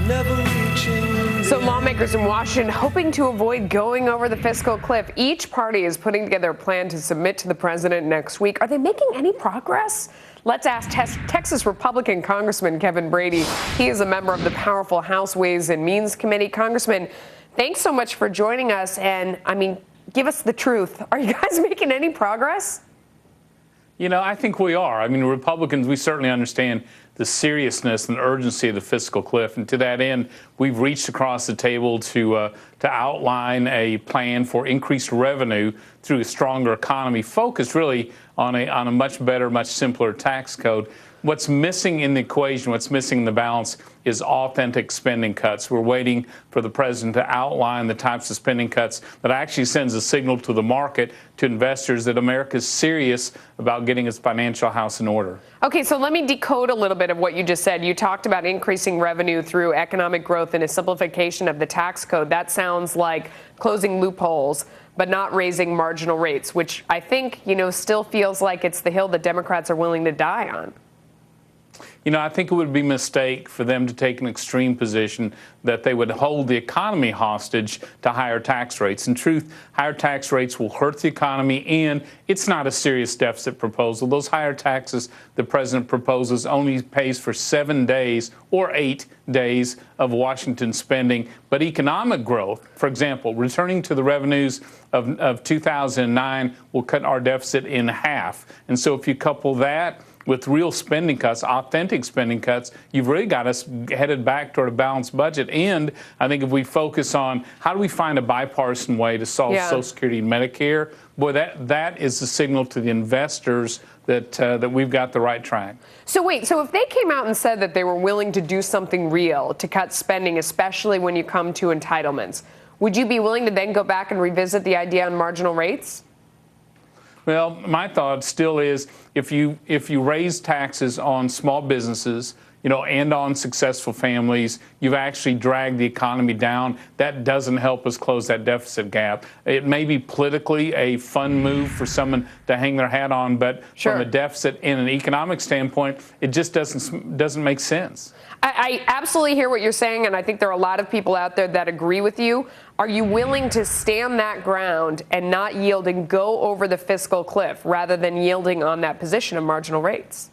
never reaching. So lawmakers in Washington hoping to avoid going over the fiscal cliff. Each party is putting together a plan to submit to the president next week. Are they making any progress? Let's ask Texas Republican Congressman Kevin Brady. He is a member of the powerful House Ways and Means Committee. Congressman, thanks so much for joining us. And I mean, give us the truth. Are you guys making any progress? You know, I think we are. I mean, Republicans, we certainly understand the seriousness and urgency of the fiscal cliff. And to that end, we've reached across the table to outline a plan for increased revenue through a stronger economy, focused really on a much better, much simpler tax code. What's missing in the equation, what's missing in the balance, is authentic spending cuts. We're waiting for the president to outline the types of spending cuts that actually sends a signal to the market, to investors, that America is serious about getting its financial house in order. Okay, so let me decode a little bit of what you just said. You talked about increasing revenue through economic growth and a simplification of the tax code. That sounds like closing loopholes, but not raising marginal rates, which I think, still feels like it's the hill that Democrats are willing to die on. You know, I think it would be a mistake for them to take an extreme position that they would hold the economy hostage to higher tax rates. In truth, higher tax rates will hurt the economy, and it's not a serious deficit proposal. Those higher taxes the president proposes only pays for 7 days or 8 days of Washington spending. But economic growth, for example, returning to the revenues of 2009 will cut our deficit in half. And so if you couple that with real spending cuts, authentic spending cuts, you've really got us headed back toward a balanced budget. And I think if we focus on how do we find a bipartisan way to solve Social Security and Medicare, boy, that is the signal to the investors that we've got the right track. So wait, so if they came out and said that they were willing to do something real to cut spending, especially when you come to entitlements, would you be willing to then go back and revisit the idea on marginal rates? Well, my thought still is if you raise taxes on small businesses, and on successful families, you've actually dragged the economy down. That doesn't help us close that deficit gap. It may be politically a fun move for someone to hang their hat on, but from a deficit and an economic standpoint, it just doesn't make sense. I absolutely hear what you're saying, and I think there are a lot of people out there that agree with you. Are you willing to stand that ground and not yield and go over the fiscal cliff rather than yielding on that position of marginal rates?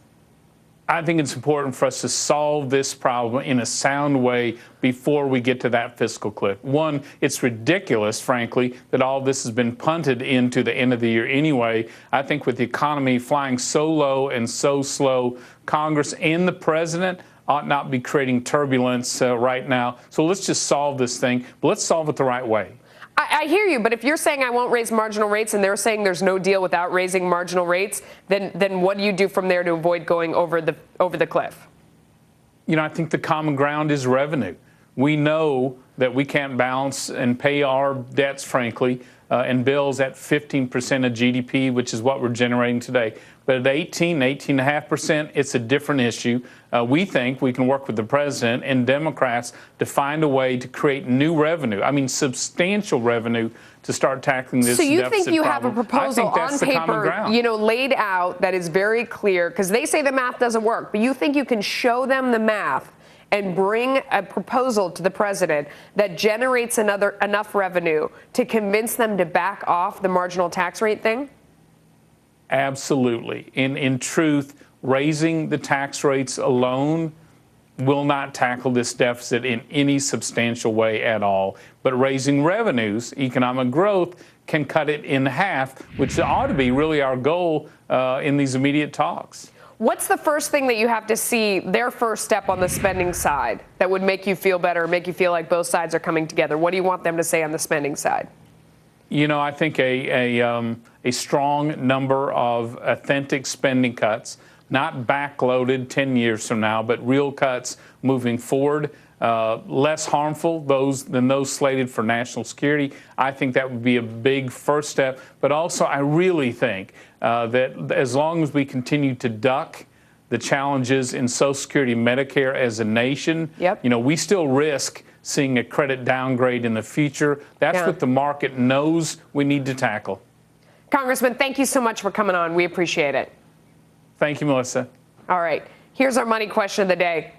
I think it's important for us to solve this problem in a sound way before we get to that fiscal cliff. One, it's ridiculous, frankly, that all this has been punted into the end of the year anyway. I think with the economy flying so low and so slow, Congress and the president ought not be creating turbulence right now. So let's just solve this thing, but let's solve it the right way. I hear you, but if you're saying I won't raise marginal rates and they're saying there's no deal without raising marginal rates, then what do you do from there to avoid going over the cliff? I think the common ground is revenue. We know that we can't balance and pay our debts, frankly, and bills at 15% of GDP, which is what we're generating today. But at 18.5%, it's a different issue. We think we can work with the president and Democrats to find a way to create new revenue, substantial revenue, to start tackling this deficit problem. So you think you have a proposal on paper, laid out that is very clear, because they say the math doesn't work, but you think you can show them the math and bring a proposal to the president that generates enough revenue to convince them to back off the marginal tax rate thing? Absolutely. In truth, raising the tax rates alone will not tackle this deficit in any substantial way at all. But raising revenues, economic growth, can cut it in half, which ought to be really our goal in these immediate talks. What's the first thing that you have to see, their first step on the spending side, that would make you feel better, make you feel like both sides are coming together? What do you want them to say on the spending side? I think a strong number of authentic spending cuts, not backloaded 10 years from now, but real cuts moving forward, less harmful than those slated for national security. I think that would be a big first step. But also, I really think that as long as we continue to duck the challenges in Social Security and Medicare as a nation, we still risk seeing a credit downgrade in the future. That's what the market knows we need to tackle. Congressman, thank you so much for coming on. We appreciate it. Thank you, Melissa. All right. Here's our money question of the day.